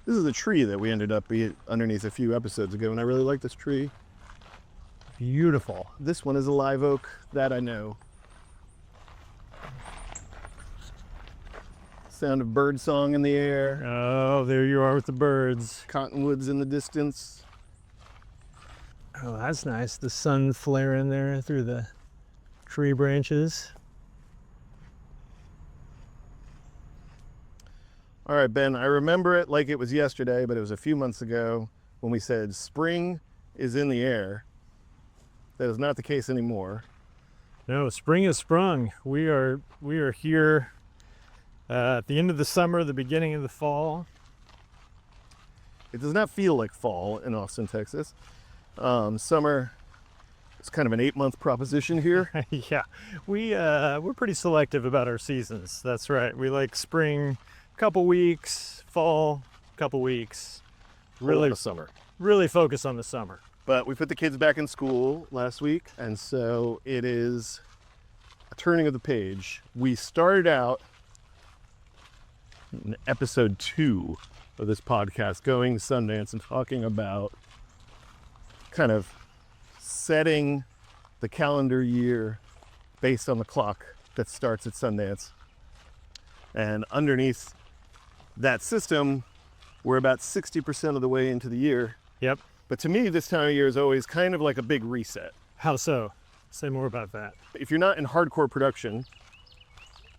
This is a tree that we ended up underneath a few episodes ago, and I really like this tree. Beautiful. This one is a live oak, that I know. Sound of bird song in the air. Oh, there you are with the birds. Cottonwoods in the distance. Oh, that's nice. The sun flaring there through the tree branches. All right, Ben, I remember it like it was yesterday, but it was a few months ago when we said spring is in the air. That is not the case anymore. No, spring has sprung. We are here at the end of the summer, the beginning of the fall. It does not feel like fall in Austin, Texas. Summer is kind of an 8-month proposition here. Yeah, we're pretty selective about our seasons. That's right. We like spring, couple weeks, fall, couple weeks. Really, summer. Really focus on the summer. But we put the kids back in school last week, and so it is a turning of the page. We started out in episode 2 of this podcast going to Sundance and talking about kind of setting the calendar year based on the clock that starts at Sundance. And underneath that system, we're about 60% of the way into the year. Yep. But to me, this time of year is always kind of like a big reset. How so? Say more about that. If you're not in hardcore production,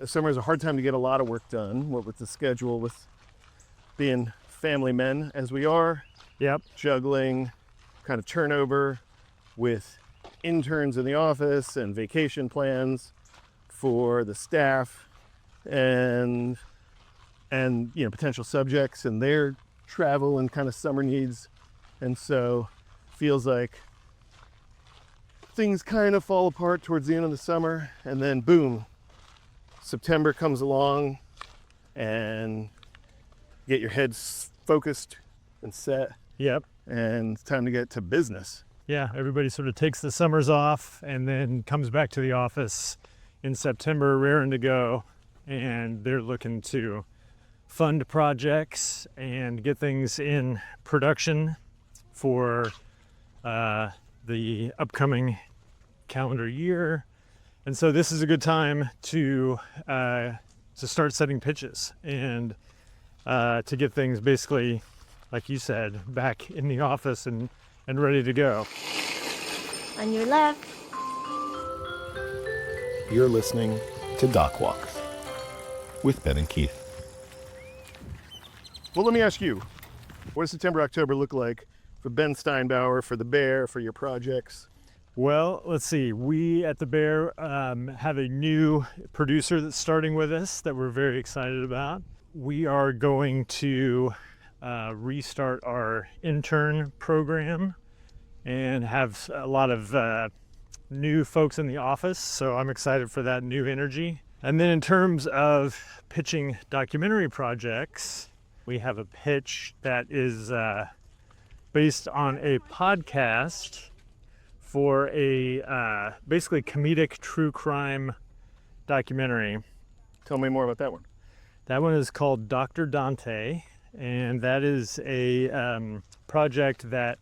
summer is a hard time to get a lot of work done. What with the schedule, with being family men as we are. Yep. Juggling kind of turnover with interns in the office and vacation plans for the staff and you know, potential subjects and their travel and kind of summer needs. And so feels like things kind of fall apart towards the end of the summer, and then boom, September comes along and get your heads focused and set. Yep. And it's time to get to business. Yeah, everybody sort of takes the summers off and then comes back to the office in September, raring to go, and they're looking to fund projects and get things in production for the upcoming calendar year. And so this is a good time to start setting pitches and to get things basically, like you said, back in the office and ready to go. On your left. You're listening to Doc Walks with Ben and Keith. Well, let me ask you, what does September, October look like for Ben Steinbauer, for the Bear, for your projects? Well, let's see. We at the Bear have a new producer that's starting with us that we're very excited about. We are going to restart our intern program and have a lot of new folks in the office, so I'm excited for that new energy. And then in terms of pitching documentary projects, we have a pitch that is based on a podcast for a basically comedic true crime documentary. Tell me more about that one. That one is called Dr. Dante, and that is a project that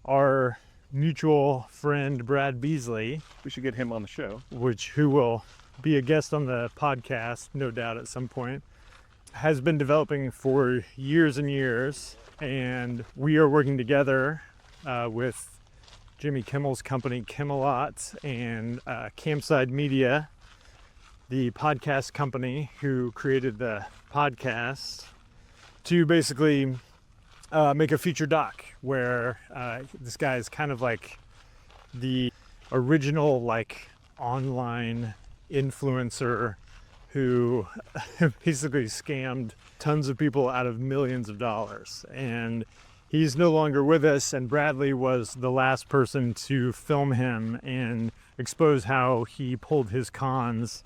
our mutual friend Brad Beesley, We should get him on the show. who will be a guest on the podcast, no doubt at some point, has been developing for years and years. And we are working together with Jimmy Kimmel's company, Kimmelot, and Campside Media, the podcast company who created the podcast, to basically make a feature doc where this guy is kind of like the original like online influencer who basically scammed tons of people out of millions of dollars. And he's no longer with us, and Bradley was the last person to film him and expose how he pulled his cons.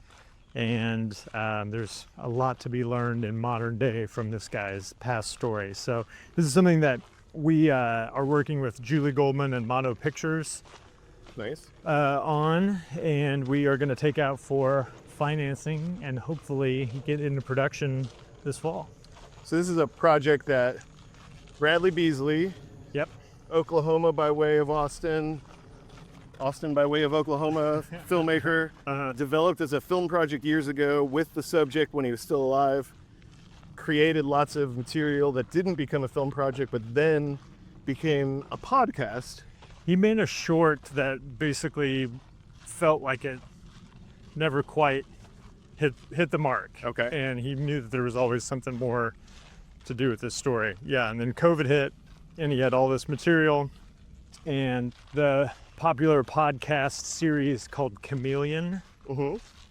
And there's a lot to be learned in modern day from this guy's past story. So this is something that we are working with Julie Goldman and Motto Pictures Nice. on, and we are going to take out for financing and hopefully get into production this fall. So this is a project that Bradley Beesley, Yep. Oklahoma by way of Austin, Austin by way of Oklahoma, filmmaker, developed as a film project years ago with the subject when he was still alive, created lots of material that didn't become a film project, but then became a podcast. He made a short that basically felt like it never quite hit the mark. Okay. And he knew that there was always something more to do with this story. Yeah, and then COVID hit, and he had all this material, and the popular podcast series called Chameleon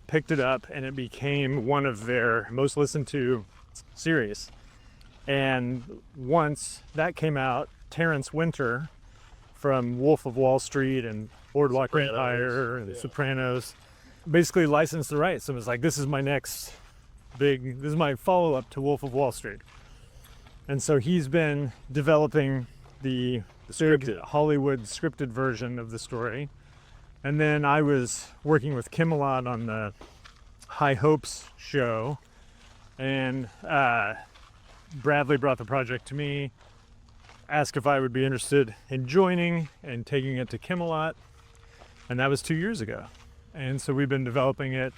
picked it up, and it became one of their most listened to series. And once that came out, Terrence Winter from Wolf of Wall Street and Boardwalk Empire and Sopranos basically licensed the rights and was like, this is my follow-up to Wolf of Wall Street. And so he's been developing the big Hollywood scripted version of the story. And then I was working with Kimmelot on the High Hopes show, and Bradley brought the project to me, asked if I would be interested in joining and taking it to Kimmelot, and that was 2 years ago. And so we've been developing it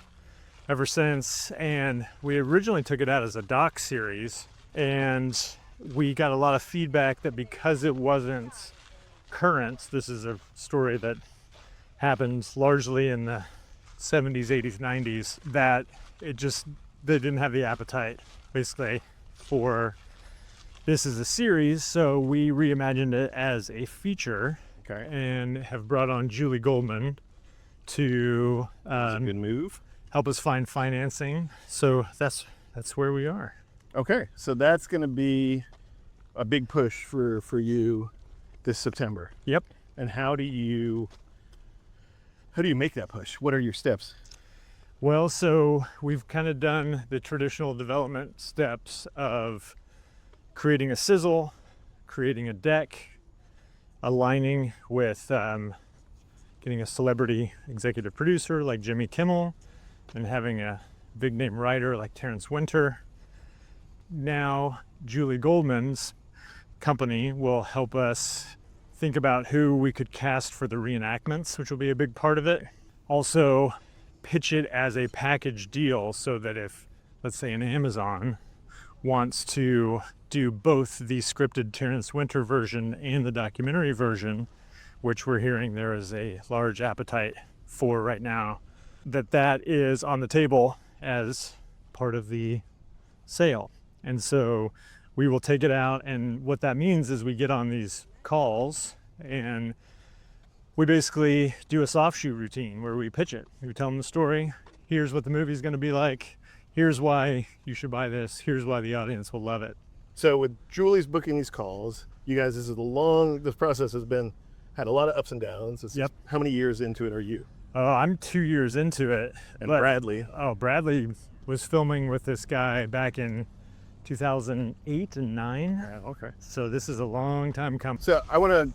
ever since, and we originally took it out as a doc series, and we got a lot of feedback that because it wasn't current, this is a story that happened largely in the 70s, 80s, 90s, that they didn't have the appetite basically for this as a series, so we reimagined it as a feature. Okay. And have brought on Julie Goldman to That's a good move. help us find financing. So that's where we are. Okay, so that's going to be a big push for you this September. Yep. And how do you make that push? What are your steps? Well, so we've kind of done the traditional development steps of creating a sizzle, creating a deck, aligning with getting a celebrity executive producer like Jimmy Kimmel, and having a big name writer like Terrence Winter. Now, Julie Goldman's company will help us think about who we could cast for the reenactments, which will be a big part of it. Also, pitch it as a package deal so that if, let's say, an Amazon wants to do both the scripted Terrence Winter version and the documentary version, which we're hearing there is a large appetite for right now, that is on the table as part of the sale. And so we will take it out, and what that means is we get on these calls and we basically do a soft shoot routine where we pitch it. We tell them the story. Here's what the movie's going to be like. Here's why you should buy this. Here's why the audience will love it. So with Julie's booking these calls, you guys, this process had a lot of ups and downs. Yep. How many years into it are you? Oh, I'm 2 years into it. And Bradley? Oh, Bradley was filming with this guy back in 2008 and 9. Yeah, okay. So this is a long time coming. So I want to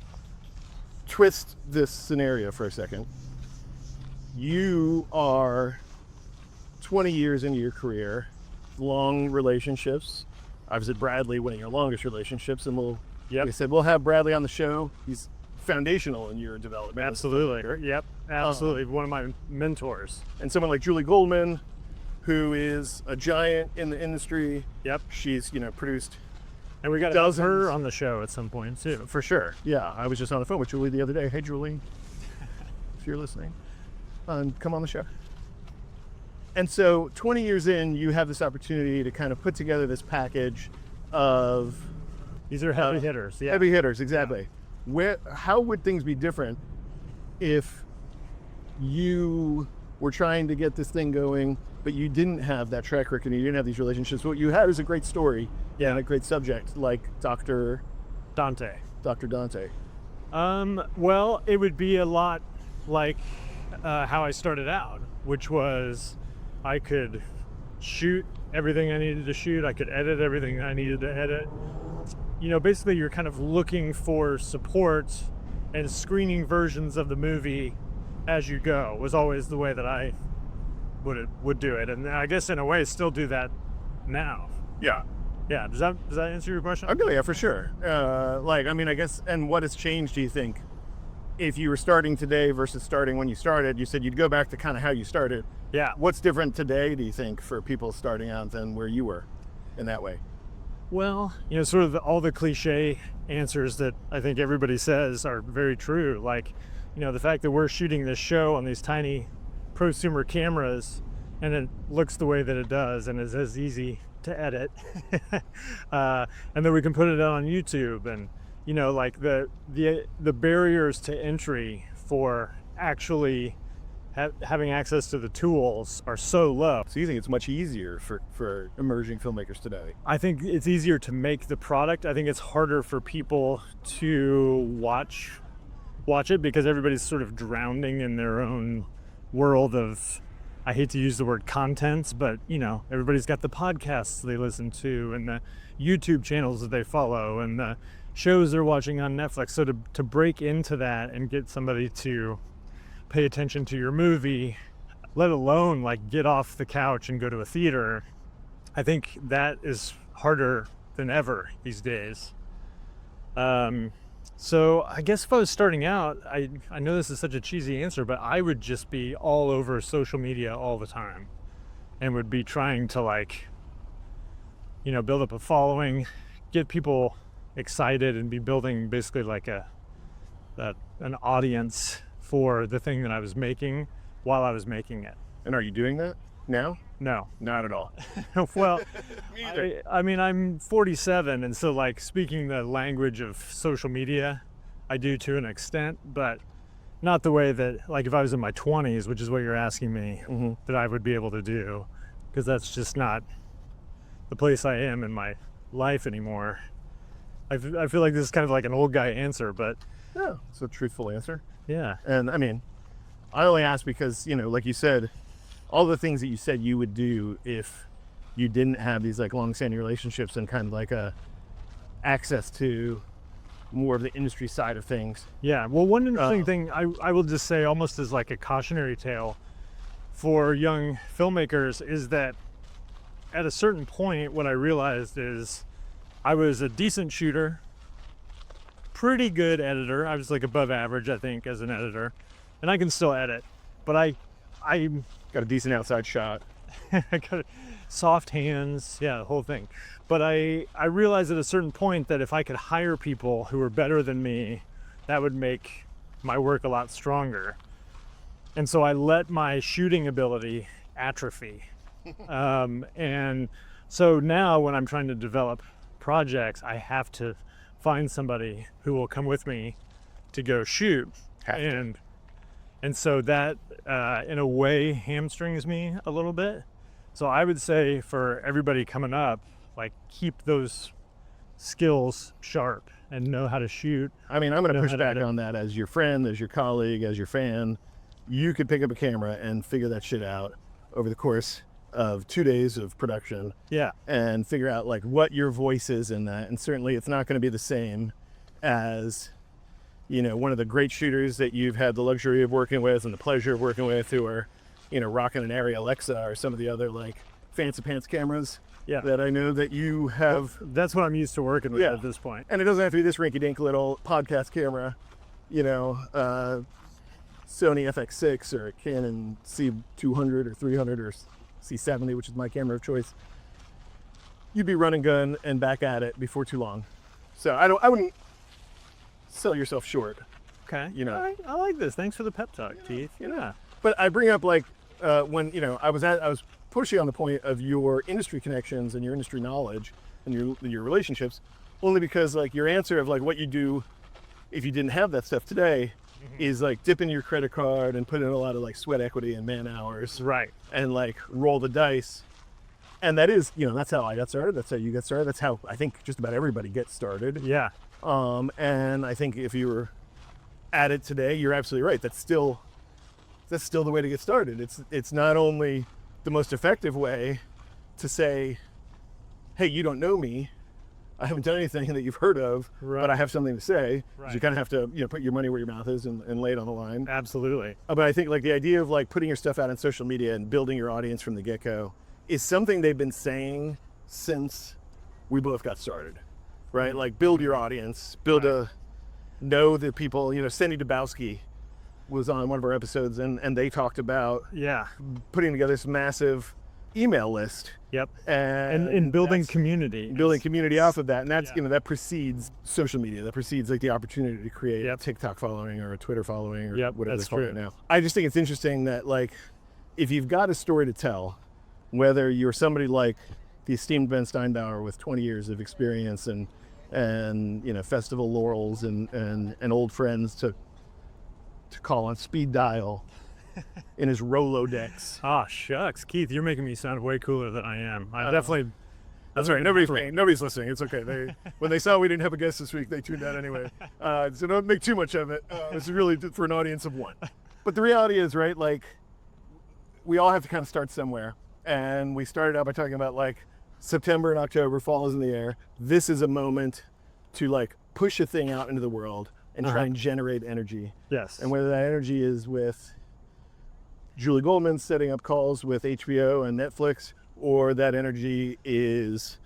twist this scenario for a second. You are 20 years into your career, long relationships. I was at Bradley, one of your longest relationships, and like I said, we'll have Bradley on the show. He's foundational in your development. Absolutely. Yep. Absolutely. One of my mentors. And someone like Julie Goldman, who is a giant in the industry. Yep. She's, produced. And we got to have her on the show at some point too. For sure. Yeah. I was just on the phone with Julie the other day. Hey, Julie, if you're listening, come on the show. And so 20 years in, you have this opportunity to kind of put together this package of... These are heavy hitters. Yeah. Heavy hitters, exactly. Yeah. How would things be different if you were trying to get this thing going, but you didn't have that track record and you didn't have these relationships? What you had is a great story and a great subject, like Dr. Dante. Well, it would be a lot like how I started out, which was I could shoot everything I needed to shoot. I could edit everything I needed to edit. Basically you're kind of looking for support and screening versions of the movie as you go was always the way that I would do it. And I guess in a way still do that now. Yeah. Yeah, does that answer your question? Okay, yeah, for sure. Like, I mean, I guess, and what has changed, do you think? If you were starting today versus starting when you started, you said you'd go back to kind of how you started. Yeah. What's different today, do you think, for people starting out than where you were in that way? Well, you know, sort of all the cliche answers that I think everybody says are very true. Like, you know, the fact that we're shooting this show on these tiny prosumer cameras and it looks the way that it does and is as easy to edit. And then we can put it on YouTube, and, you know, like the barriers to entry for actually having access to the tools are so low. So you think it's much easier for emerging filmmakers today? I think it's easier to make the product. I think it's harder for people to watch it because everybody's sort of drowning in their own world of, I hate to use the word contents, but, you know, everybody's got the podcasts they listen to and the YouTube channels that they follow and the shows they're watching on Netflix. So to break into that and get somebody to pay attention to your movie, let alone like get off the couch and go to a theater, I think that is harder than ever these days. So I guess if I was starting out, I know this is such a cheesy answer, but I would just be all over social media all the time and would be trying to, like, you know, build up a following, get people excited, and be building basically like an audience for the thing that I was making while I was making it. And are you doing that now? No. Not at all. Well, Me either. I mean, I'm 47, and so, like, speaking the language of social media, I do to an extent, but not the way that, like, if I was in my 20s, which is what you're asking me, that I would be able to do, because that's just not the place I am in my life anymore. I feel like this is kind of like an old guy answer, but Yeah, it's a truthful answer. yeah. And I mean, I only ask because, you know, like you said, all the things that you said you would do if you didn't have these like long-standing relationships and kind of like a access to more of the industry side of things. Yeah, well, one interesting thing I will just say, almost as like a cautionary tale for young filmmakers, is that at a certain point, what I realized is I was a decent shooter, pretty good editor. I was like above average, I think, as an editor, and I can still edit, but I Got a decent outside shot. got soft hands, yeah, the whole thing. But I realized at a certain point that if I could hire people who were better than me, that would make my work a lot stronger. And so I let my shooting ability atrophy. And so now when I'm trying to develop projects, I have to find somebody who will come with me to go shoot. And so that, in a way, hamstrings me a little bit. So I would say for everybody coming up, like, keep those skills sharp and know how to shoot. I mean, I'm going to Know push how to back edit. on that as your friend, as your colleague, as your fan. You could pick up a camera and figure that shit out over the course of 2 days of production Yeah, and figure out like what your voice is in that. And certainly it's not going to be the same as, you know, one of the great shooters that you've had the luxury of working with and the pleasure of working with, who are, you know, rocking an Arri Alexa or some of the other like fancy pants cameras yeah. that I know that you have. That's what I'm used to working with Yeah. at this point. And it doesn't have to be this rinky-dink little podcast camera, you know, Sony FX6 or a Canon C200 or 300 or C70, which is my camera of choice. You'd be run and gun and back at it before too long. So I wouldn't sell yourself short, Okay. you know. All right, I like this. Thanks for the pep talk, Keith. Yeah. But I bring up like when, you know, I was pushing on the point of your industry connections and your industry knowledge and your relationships, only because like your answer of like what you do if you didn't have that stuff today is like dip into your credit card and put in a lot of like sweat equity and man hours Right. and like roll the dice. And that is, you know, that's how I got started. That's how you got started. That's how I think just about everybody gets started. Yeah. And I think if you were at it today, you're absolutely right. That's still the way to get started. It's not only the most effective way to say, hey, you don't know me, I haven't done anything that you've heard of, Right. but I have something to say. Right. You kind of have to, you know, put your money where your mouth is and lay it on the line. Absolutely. But I think like the idea of like putting your stuff out on social media and building your audience from the get-go is something they've been saying since we both got started, right? Like build your audience, know the people. Cindy Dabowski was on one of our episodes, and they talked about Yeah. putting together this massive email list. Yep. And And building that's- community. building community off of that, and that's Yeah. that precedes social media. That precedes like the opportunity to create a TikTok following or a Twitter following or whatever that's they call true. it now. I just think it's interesting that like if you've got a story to tell, whether you're somebody like the esteemed Ben Steinbauer with 20 years of experience and festival laurels and old friends to call on speed dial in his Rolodex. Ah, shucks. Keith, you're making me sound way cooler than I am. I definitely... That's right. Nobody's listening. It's okay. When they saw we didn't have a guest this week, they tuned out anyway. So don't make too much of it. This is really for an audience of one. But the reality is, right, like, we all have to kind of start somewhere. And we started out by talking about, like, September and October, fall is in the air. This is a moment to, like, push a thing out into the world and try and generate energy. Yes. And whether that energy is with Julie Goldman setting up calls with HBO and Netflix, or that energy is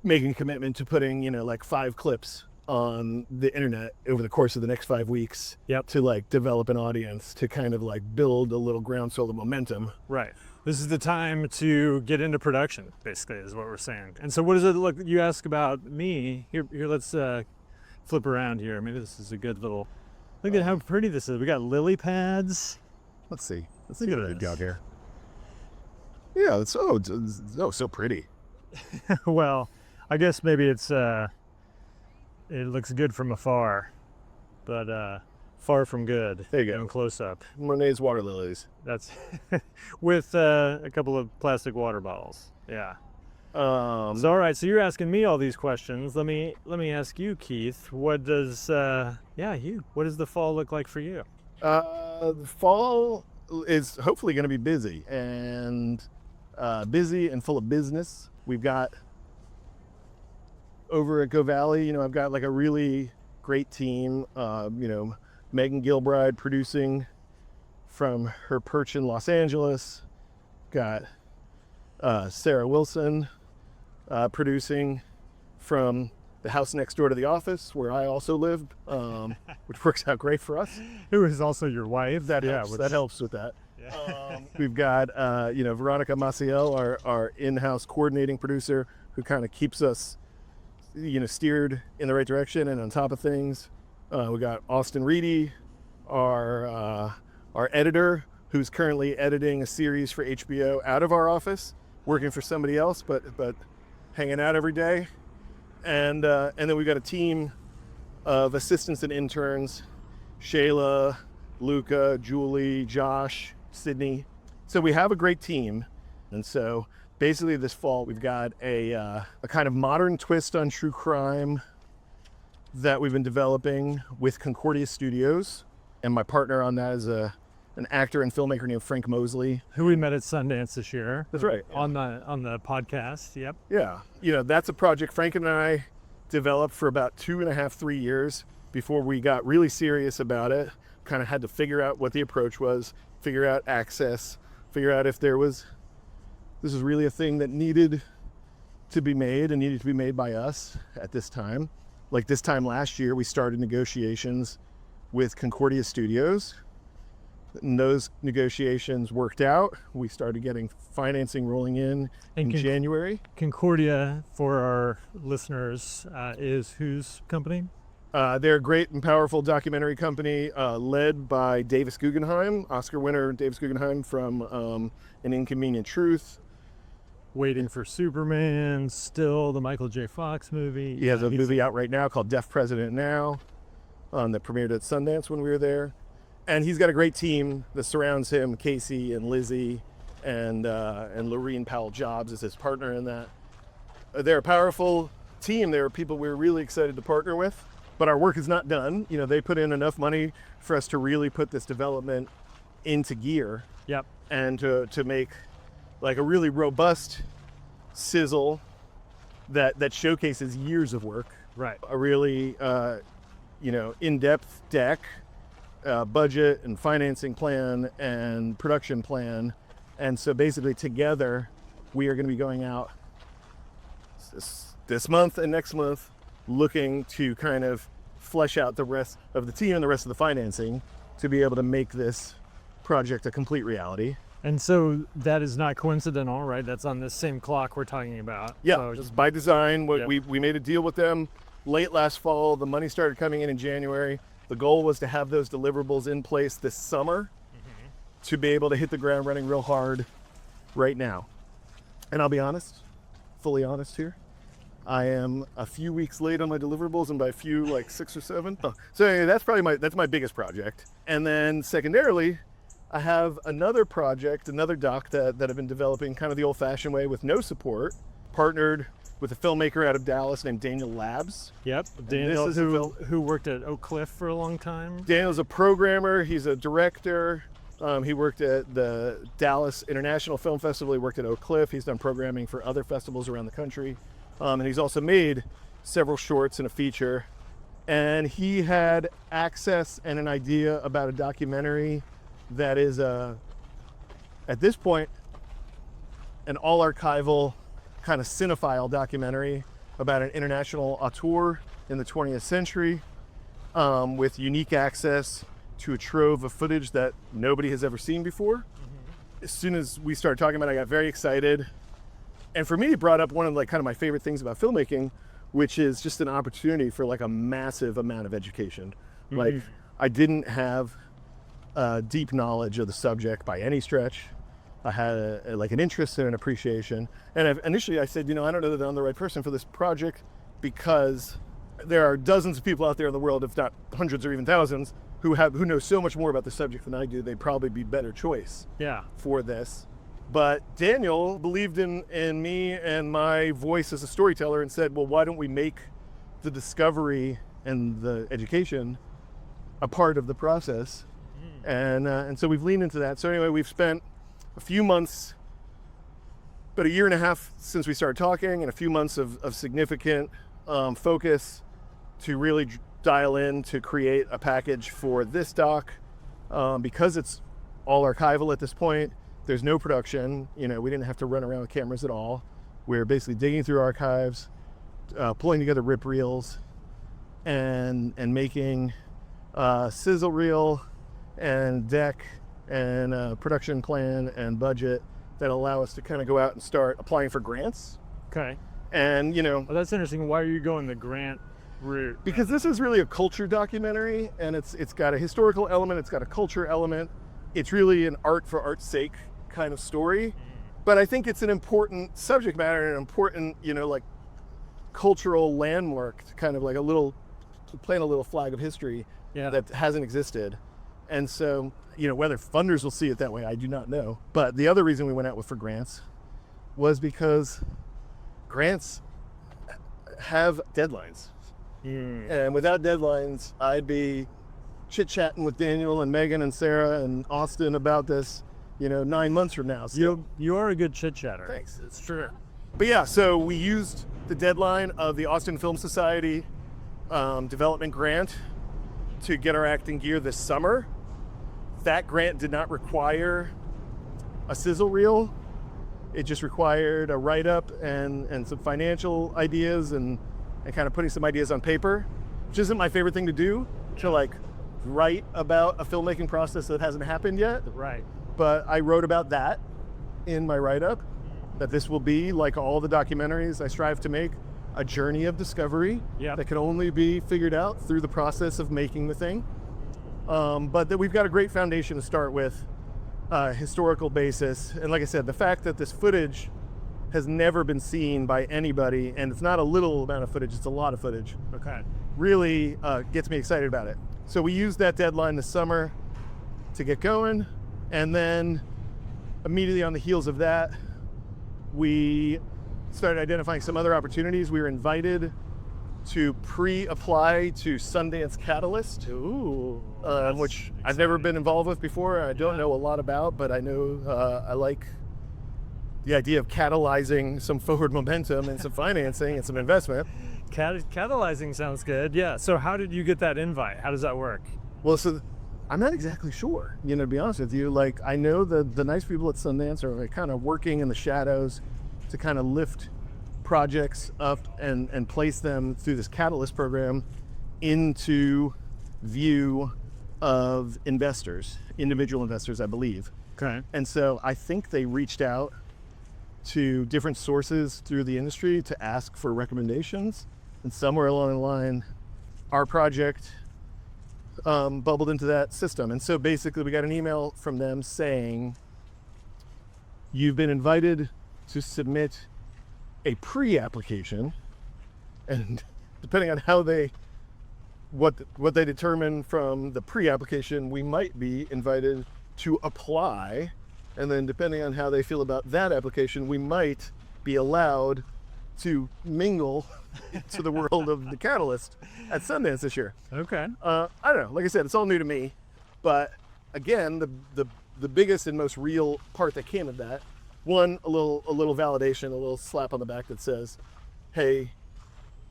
making a commitment to putting, like 5 clips on the internet over the course of the next 5 weeks to like develop an audience, to kind of like build a little groundswell of momentum. Right. This is the time to get into production, basically, is what we're saying. And so what does it look, you ask about me, here let's flip around here. Maybe this is a good little, look at how pretty this is. We got lily pads. Let's see. Let's Look see at what we've this. got here. Yeah, it's so pretty. Well, I guess maybe it looks good from afar, but far from good. There you go. In close up. Monet's water lilies. That's with a couple of plastic water bottles. Yeah. So all right, so you're asking me all these questions. Let me ask you, Keith. What does what does the fall look like for you? The fall is hopefully going to be busy and full of business. We've got over at Go Valley, I've got like a really great team. Megan Gilbride producing from her perch in Los Angeles. Got Sarah Wilson producing from the house next door to the office where I also live, which works out great for us. Who is also your wife? That helps. That helps with that. We've got Veronica Maciel, our in-house coordinating producer, who kind of keeps us steered in the right direction and on top of things. We got Austin Reedy, our editor, who's currently editing a series for HBO out of our office, working for somebody else, but hanging out every day. And then we've got a team of assistants and interns: Shayla, Luca, Julie, Josh, Sydney. So we have a great team. And so basically this fall we've got a kind of modern twist on true crime that we've been developing with Concordia Studios. And my partner on that is an actor and filmmaker named Frank Mosley, who we met at Sundance this year. That's right. On the podcast. Yep. Yeah. That's a project Frank and I developed for about 2.5, 3 years before we got really serious about it. Kind of had to figure out what the approach was, figure out access, figure out if this is really a thing that needed to be made and needed to be made by us at this time. Like this time last year, we started negotiations with Concordia Studios. And those negotiations worked out. We started getting financing rolling in January. Concordia, for our listeners, is whose company? They're a great and powerful documentary company led by Davis Guggenheim, Oscar winner Davis Guggenheim from An Inconvenient Truth. Waiting for Superman, still the Michael J. Fox movie. He has a movie out right now called Deaf President Now that premiered at Sundance when we were there. And he's got a great team that surrounds him. Casey and Lizzie and Lorene Powell-Jobs is his partner in that. They're a powerful team. They're people we're really excited to partner with. But our work is not done. They put in enough money for us to really put this development into gear. Yep. And to make like a really robust sizzle that showcases years of work. Right. A really in-depth deck, budget and financing plan and production plan. And so basically together we are going to be going out this month and next month, looking to kind of flesh out the rest of the team and the rest of the financing to be able to make this project a complete reality. And so that is not coincidental, right? That's on this same clock we're talking about. Yeah, So just by design. Yep. We made a deal with them late last fall. The money started coming in January. The goal was to have those deliverables in place this summer to be able to hit the ground running real hard right now. And I'll be honest, fully honest here, I am a few weeks late on my deliverables, and by a few, like 6 or 7. So anyway, that's my biggest project. And then secondarily, I have another project, another doc that I've been developing kind of the old-fashioned way with no support, partnered with a filmmaker out of Dallas named Daniel Labs. Yep, Daniel, this is who worked at Oak Cliff for a long time. Daniel's a programmer, he's a director. He worked at the Dallas International Film Festival, he worked at Oak Cliff, he's done programming for other festivals around the country. And he's also made several shorts and a feature. And he had access and an idea about a documentary that is, at this point, an all-archival kind of cinephile documentary about an international auteur in the 20th century with unique access to a trove of footage that nobody has ever seen before. As soon as we started talking about it, I got very excited. And for me, it brought up one of like kind of my favorite things about filmmaking, which is just an opportunity for like a massive amount of education. Like I didn't have deep knowledge of the subject by any stretch. I had like an interest and an appreciation. And initially I said, I don't know that I'm the right person for this project because there are dozens of people out there in the world, if not hundreds or even thousands, who know so much more about the subject than I do. They'd probably be better choice for this. But Daniel believed in me and my voice as a storyteller and said, well, why don't we make the discovery and the education a part of the process? And so we've leaned into that. So anyway, we've spent a few months, about a year and a half since we started talking, and a few months of significant focus to really dial in to create a package for this doc. Because it's all archival at this point, there's no production. We didn't have to run around with cameras at all. We're basically digging through archives, pulling together rip reels, and making sizzle reel and deck and production plan and budget that allow us to kind of go out and start applying for grants. Okay. And well, that's interesting. Why are you going the grant route? Because this is really a culture documentary, and it's got a historical element, it's got a culture element. It's really an art for art's sake kind of story. But I think it's an important subject matter and an important, like cultural landmark to kind of like to plant a little flag of history that hasn't existed. And so, whether funders will see it that way, I do not know. But the other reason we went out for grants was because grants have deadlines. And without deadlines, I'd be chit-chatting with Daniel and Megan and Sarah and Austin about this, 9 months from now. So, you are a good chit-chatter. Thanks. It's true. But yeah, so we used the deadline of the Austin Film Society development grant to get our act in gear this summer. That grant did not require a sizzle reel. It just required a write-up and some financial ideas and kind of putting some ideas on paper, which isn't my favorite thing to do, to like write about a filmmaking process that hasn't happened yet. Right. But I wrote about that in my write-up, that this will be, like all the documentaries I strive to make, a journey of discovery that can only be figured out through the process of making the thing. But that we've got a great foundation to start with, historical basis. And like I said, the fact that this footage has never been seen by anybody, and it's not a little amount of footage, it's a lot of footage. Okay. Really gets me excited about it. So we used that deadline this summer to get going, and then immediately on the heels of that, we started identifying some other opportunities. We were invited to pre-apply to Sundance Catalyst, which I've never been involved with before. I don't know a lot about, but I know I like the idea of catalyzing some forward momentum and some financing and some investment. Catalyzing sounds good. Yeah. So how did you get that invite? How does that work? Well, so I'm not exactly sure, to be honest with you. Like, I know the nice people at Sundance are like kind of working in the shadows to kind of lift projects up and place them through this Catalyst program into view of investors, individual investors, I believe. Okay. And so I think they reached out to different sources through the industry to ask for recommendations. And somewhere along the line, our project bubbled into that system. And so basically we got an email from them saying, you've been invited to submit a pre-application, and depending on how what they determine from the pre-application, we might be invited to apply, and then depending on how they feel about that application, we might be allowed to mingle into the world of the Catalyst at Sundance this year. Okay. I don't know. Like I said, it's all new to me, but again, the biggest and most real part that came of that, one, a little validation, a little slap on the back that says, hey,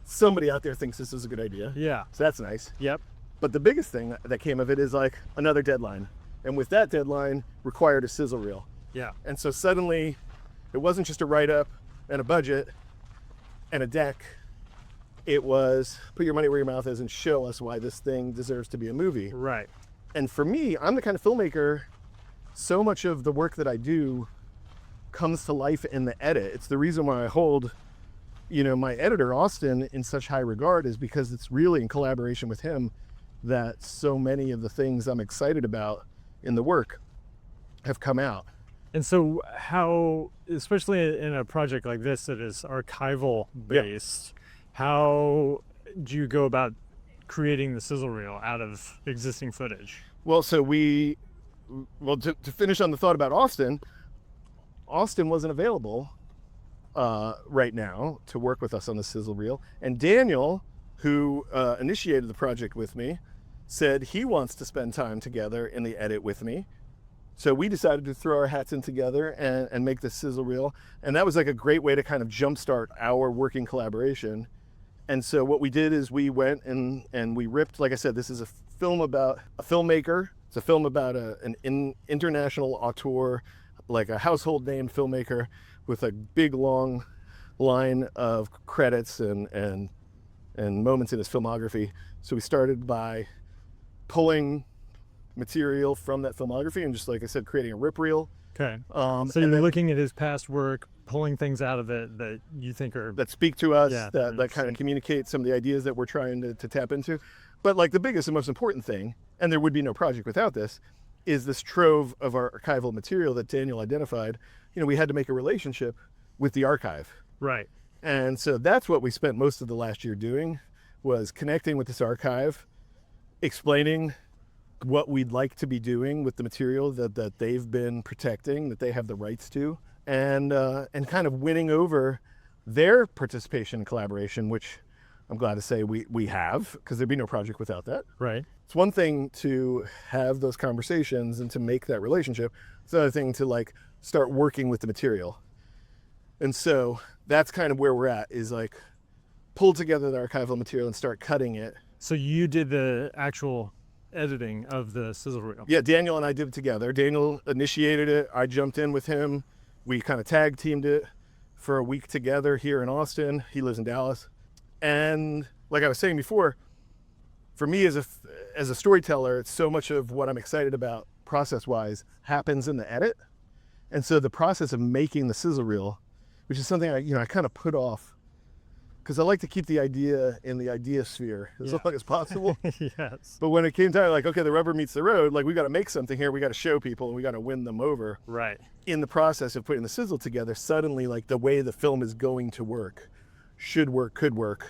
somebody out there thinks this is a good idea. Yeah. So that's nice. Yep. But the biggest thing that came of it is like another deadline. And with that deadline required a sizzle reel. Yeah. And so suddenly it wasn't just a write-up and a budget and a deck. It was put your money where your mouth is and show us why this thing deserves to be a movie. Right. And for me, I'm the kind of filmmaker, so much of the work that I do comes to life in the edit. It's the reason why I hold, my editor, Austin, in such high regard, is because it's really in collaboration with him that so many of the things I'm excited about in the work have come out. And so how, especially in a project like this that is archival based, how do you go about creating the sizzle reel out of existing footage? Well, so to finish on the thought about Austin wasn't available right now to work with us on the sizzle reel. And Daniel, who initiated the project with me, said he wants to spend time together in the edit with me. So we decided to throw our hats in together and make this sizzle reel. And that was like a great way to kind of jumpstart our working collaboration. And so what we did is we went and we ripped, like I said, this is a film about a filmmaker. It's a film about an international auteur, like a household name filmmaker with a big long line of credits and moments in his filmography. So we started by pulling material from that filmography and just, like I said, creating a rip reel. Okay. So you're looking at his past work, pulling things out of it that you think are... that speak to us, Yeah, that kind of communicate some of the ideas that we're trying to tap into. But like the biggest and most important thing, and there would be no project without this, is this trove of our archival material that Daniel identified. We had to make a relationship with the archive. Right. And so that's what we spent most of the last year doing, was connecting with this archive, explaining what we'd like to be doing with the material that they've been protecting, that they have the rights to, and kind of winning over their participation and collaboration, which I'm glad to say we have, because there'd be no project without that. Right. It's one thing to have those conversations and to make that relationship. It's another thing to like start working with the material. And so that's kind of where we're at, is like pull together the archival material and start cutting it. So you did the actual editing of the sizzle reel? Yeah, Daniel and I did it together. Daniel initiated it. I jumped in with him. We kind of tag teamed it for a week together here in Austin. He lives in Dallas. And like I was saying before, for me as a storyteller, it's so much of what I'm excited about process-wise happens in the edit. And so the process of making the sizzle reel, which is something I kind of put off, because I like to keep the idea in the idea sphere as long as possible. Yes. But when it came time, like, okay, the rubber meets the road, like we got to make something here, we got to show people, and we got to win them over. Right. In the process of putting the sizzle together, suddenly like the way the film is going to work, should work, could work,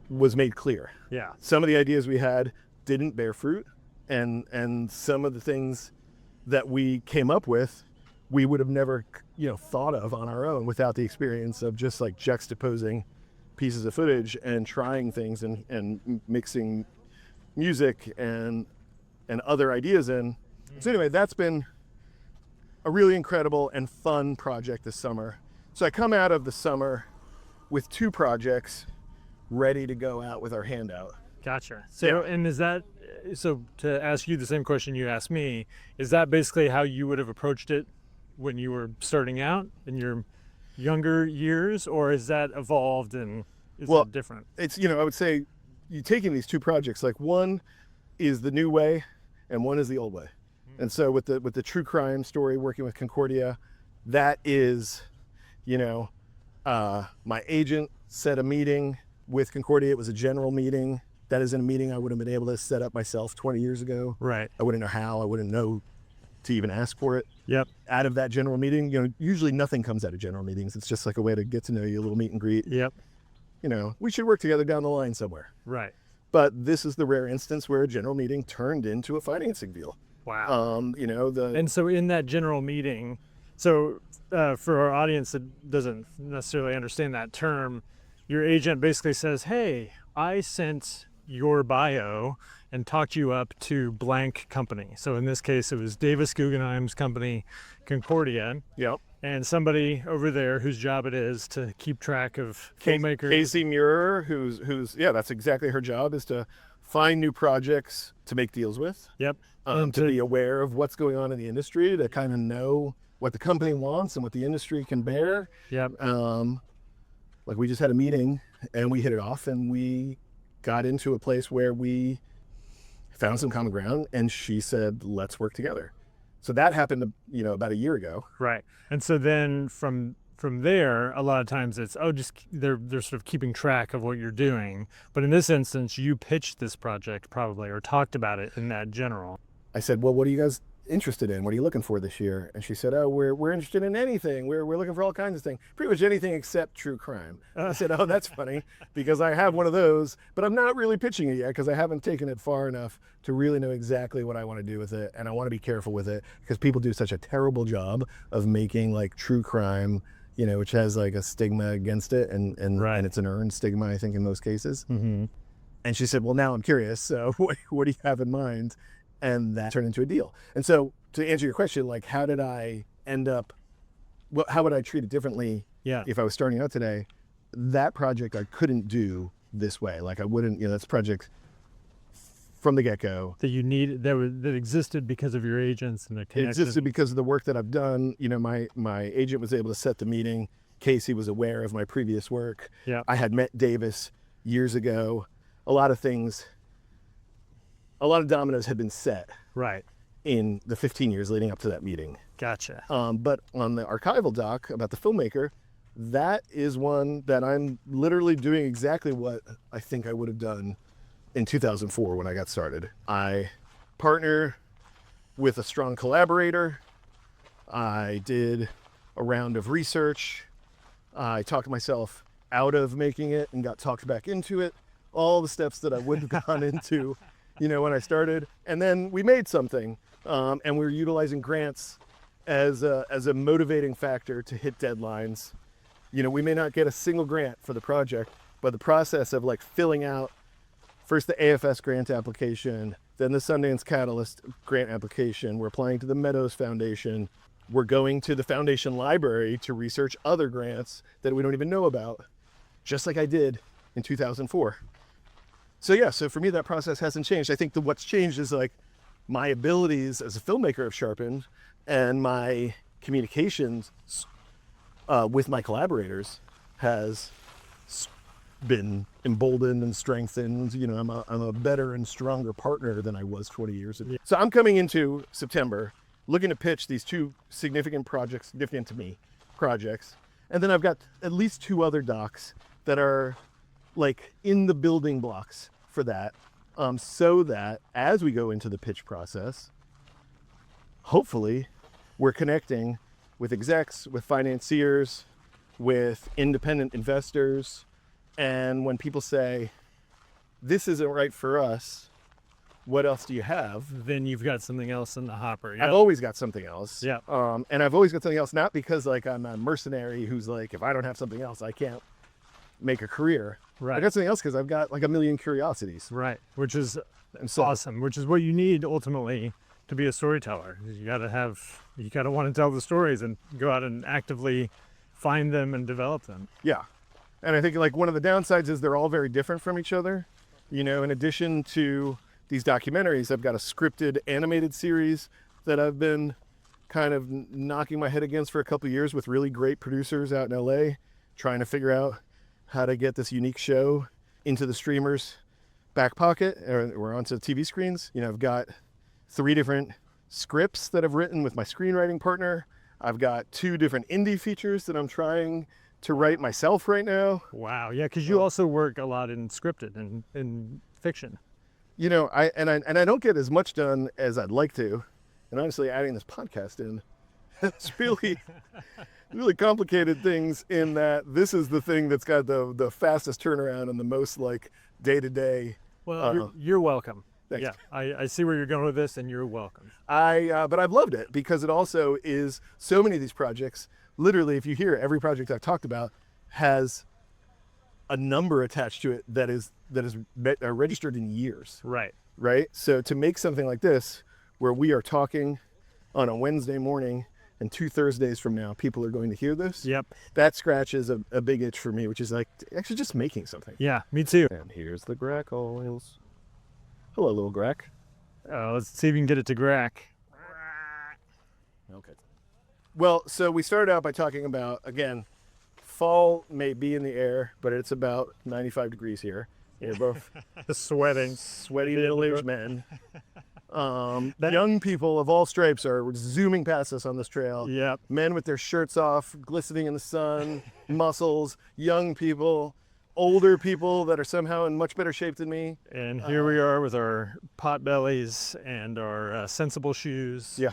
was made clear. Yeah. Some of the ideas we had didn't bear fruit, and some of the things that we came up with, we would have never, thought of on our own without the experience of just like juxtaposing pieces of footage and trying things and mixing music and other ideas in. So anyway, that's been a really incredible and fun project this summer. So I come out of the summer with 2 projects ready to go out with our hand out. Gotcha. So, and is that, so to ask you the same question you asked me, is that basically how you would have approached it when you were starting out in your younger years, or is that evolved and is Well, it different? It's, I would say you taking these two projects, like one is the new way and one is the old way. And so with the true crime story, working with Concordia, that is, my agent set a meeting with Concordia. It was a general meeting. That isn't a meeting I would have been able to set up myself 20 years ago. Right. I wouldn't know how. I wouldn't know to even ask for it. Yep. Out of that general meeting, usually nothing comes out of general meetings. It's just like a way to get to know you, a little meet and greet. Yep. We should work together down the line somewhere. Right. But this is the rare instance where a general meeting turned into a financing deal. Wow. And so in that general meeting, for our audience that doesn't necessarily understand that term, your agent basically says, hey, I sent your bio and talked you up to blank company. So in this case, it was Davis Guggenheim's company, Concordia. Yep. And somebody over there whose job it is to keep track of filmmakers. Casey Muir, who's that's exactly her job, is to find new projects to make deals with. Yep. To be aware of what's going on in the industry, to kind of know what the company wants and what the industry can bear. Yep. Like we just had a meeting and we hit it off and we got into a place where we found some common ground and she said, let's work together. So that happened, about a year ago. Right. And so then from there, a lot of times it's, they're sort of keeping track of what you're doing. But in this instance, you pitched this project probably, or talked about it in that general. I said, well, what are you guys interested in? What are you looking for this year? And she said, oh, we're interested in anything. We're looking for all kinds of things, pretty much anything except true crime. I said, oh, that's funny because I have one of those, but I'm not really pitching it yet because I haven't taken it far enough to really know exactly what I want to do with it. And I want to be careful with it because people do such a terrible job of making like true crime, which has like a stigma against it. And it's an earned stigma, I think, in most cases. Mm-hmm. And she said, well, now I'm curious. So what do you have in mind? And that turned into a deal. And so to answer your question, like, how did I end up, how would I treat it differently if I was starting out today? That project I couldn't do this way. Like I wouldn't, that's a project from the get-go. That existed because of your agents and the connections. It existed because of the work that I've done. My agent was able to set the meeting. Casey was aware of my previous work. Yeah. I had met Davis years ago. A lot of dominoes had been set. Right. In the 15 years leading up to that meeting. Gotcha. But on the archival doc about the filmmaker, that is one that I'm literally doing exactly what I think I would have done in 2004 when I got started. I partner with a strong collaborator. I did a round of research. I talked myself out of making it and got talked back into it. All the steps that I wouldn't have gone into when I started, and then we made something, and we were utilizing grants as a motivating factor to hit deadlines. We may not get a single grant for the project, but the process of like filling out first the AFS grant application, then the Sundance Catalyst grant application. We're applying to the Meadows Foundation. We're going to the foundation library to research other grants that we don't even know about, just like I did in 2004. So for me, that process hasn't changed. I think what's changed is like my abilities as a filmmaker have sharpened and my communications with my collaborators has been emboldened and strengthened. I'm a better and stronger partner than I was 20 years ago. Yeah. So I'm coming into September looking to pitch these two significant projects, significant to me projects. And then I've got at least two other docs that are like in the building blocks for that, so that as we go into the pitch process, hopefully we're connecting with execs, with financiers, with independent investors. And when people say, this isn't right for us, what else do you have? Then you've got something else in the hopper. Yep. I've always got something else. Yeah. And I've always got something else, not because like I'm a mercenary who's like, if I don't have something else, I can't make a career. Right. I got something else because I've got like a million curiosities. Right. Which is awesome, which is what you need ultimately to be a storyteller. You gotta want to tell the stories and go out and actively find them and develop them. Yeah. And I think like one of the downsides is they're all very different from each other. In addition to these documentaries, I've got a scripted animated series that I've been kind of knocking my head against for a couple of years with really great producers out in LA, trying to figure out how to get this unique show into the streamers' back pocket or onto TV screens. You know, I've got 3 different scripts that I've written with my screenwriting partner. I've got 2 different indie features that I'm trying to write myself right now. Wow. Yeah, because you also work a lot in scripted and in fiction. You know, I don't get as much done as I'd like to. And honestly, adding this podcast in, it's really complicated things in that this is the thing that's got the fastest turnaround and the most like day-to-day. Well, you're welcome. Thanks. Yeah, I see where you're going with this, and you're welcome. But I've loved it because it also is so many of these projects. Literally, if you hear every project I've talked about has a number attached to it that is registered in years. Right. Right. So to make something like this, where we are talking on a Wednesday morning, and 2 Thursdays from now, people are going to hear this. Yep. That scratches a big itch for me, which is like actually just making something. Yeah, me too. And here's the grackles. Hello, little grack. Let's see if we can get it to grack. Okay. Well, so we started out by talking about, again, fall may be in the air, but it's about 95 degrees here. We're both Sweating. sweaty middle-aged men. Young people of all stripes are zooming past us on this trail. Yep. Men with their shirts off, glistening in the sun, muscles, young people, older people that are somehow in much better shape than me. And here we are with our pot bellies and our sensible shoes. Yeah.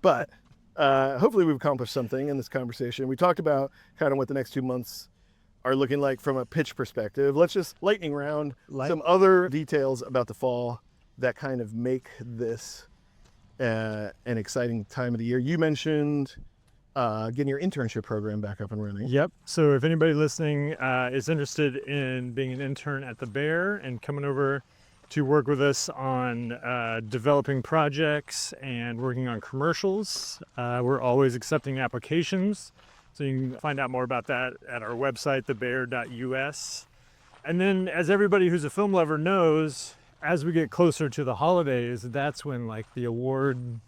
But hopefully we've accomplished something in this conversation. We talked about kind of what the next 2 months are looking like from a pitch perspective. Let's just lightning round some other details about the fall that kind of make this an exciting time of the year. You mentioned getting your internship program back up and running. Yep. So if anybody listening is interested in being an intern at the Bear and coming over to work with us on developing projects and working on commercials, we're always accepting applications. So you can find out more about that at our website, thebear.us. And then, as everybody who's a film lover knows, as we get closer to the holidays, that's when like the award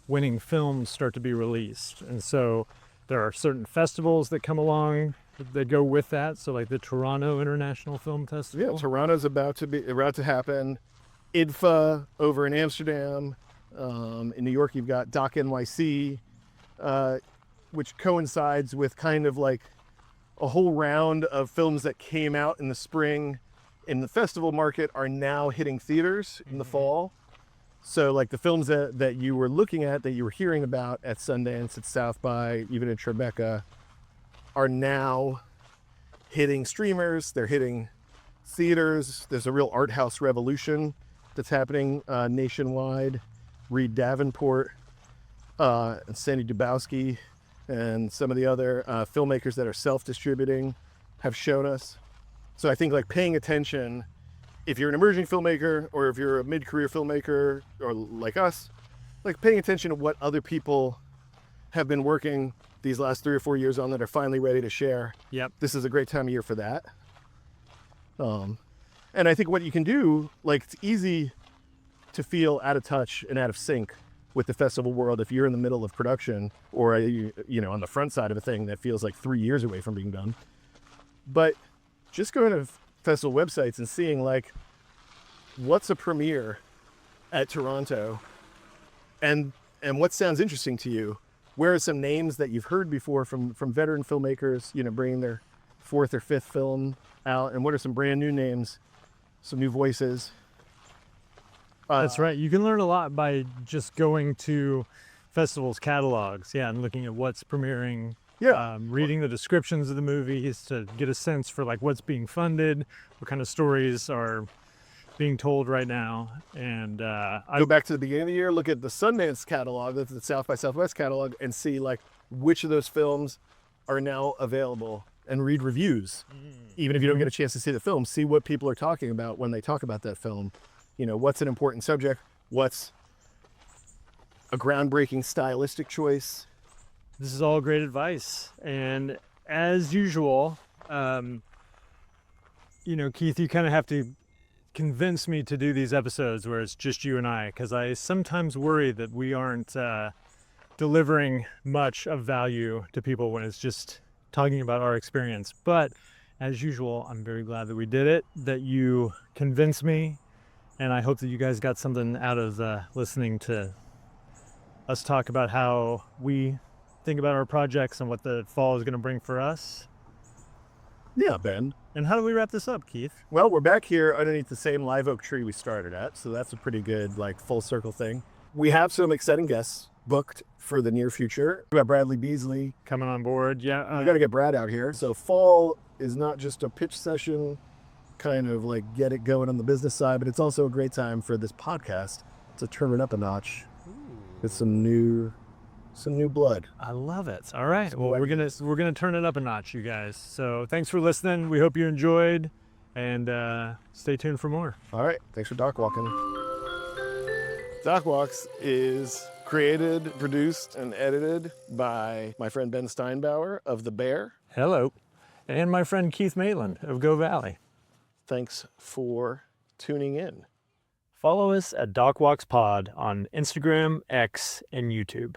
winning films start to be released. And so there are certain festivals that come along that go with that. So like the Toronto International Film Festival. Yeah, Toronto's about to happen. IDFA over in Amsterdam. In New York, you've got Doc NYC, which coincides with kind of like a whole round of films that came out in the spring in the festival market are now hitting theaters in the fall. So like the films that you were looking at, that you were hearing about at Sundance, at South by, even at Tribeca, are now hitting streamers. They're hitting theaters. There's a real art house revolution that's happening nationwide. Reed Davenport and Sandy Dubowski and some of the other filmmakers that are self-distributing have shown us. So I think like paying attention, if you're an emerging filmmaker or if you're a mid-career filmmaker or like us, like paying attention to what other people have been working these last 3 or 4 years on that are finally ready to share. Yep. This is a great time of year for that. And I think what you can do, like it's easy to feel out of touch and out of sync with the festival world if you're in the middle of production or on the front side of a thing that feels like 3 years away from being done. But just going to festival websites and seeing like what's a premiere at Toronto and what sounds interesting to you. Where are some names that you've heard before from veteran filmmakers, bringing their 4th or 5th film out, and what are some brand new names, some new voices? That's right. You can learn a lot by just going to festivals' catalogs, and looking at what's premiering. Yeah. Reading the descriptions of the movies to get a sense for like what's being funded, what kind of stories are being told right now. And go back to the beginning of the year, look at the Sundance catalog, the South by Southwest catalog, and see like which of those films are now available, and read reviews. Even if you don't get a chance to see the film, see what people are talking about when they talk about that film. What's an important subject? What's a groundbreaking stylistic choice? This is all great advice. And as usual, Keith, you kind of have to convince me to do these episodes where it's just you and I, because I sometimes worry that we aren't delivering much of value to people when it's just talking about our experience. But as usual, I'm very glad that we did it, that you convinced me, and I hope that you guys got something out of listening to us talk about how we think about our projects and what the fall is going to bring for us. Yeah, Ben. And how do we wrap this up, Keith? Well, we're back here underneath the same live oak tree we started at, so that's a pretty good, like, full circle thing. We have some exciting guests booked for the near future. We got Bradley Beesley. Coming on board, yeah. We got to get Brad out here. So fall is not just a pitch session, kind of like get it going on the business side, but it's also a great time for this podcast to turn it up a notch with some new blood. I love it. All right. Well, we're gonna turn it up a notch, you guys. So thanks for listening. We hope you enjoyed, and stay tuned for more. All right. Thanks for Doc Walking. Doc Walks is created, produced, and edited by my friend Ben Steinbauer of The Bear. Hello. And my friend Keith Maitland of Go Valley. Thanks for tuning in. Follow us at DocWalksPod on Instagram, X, and YouTube.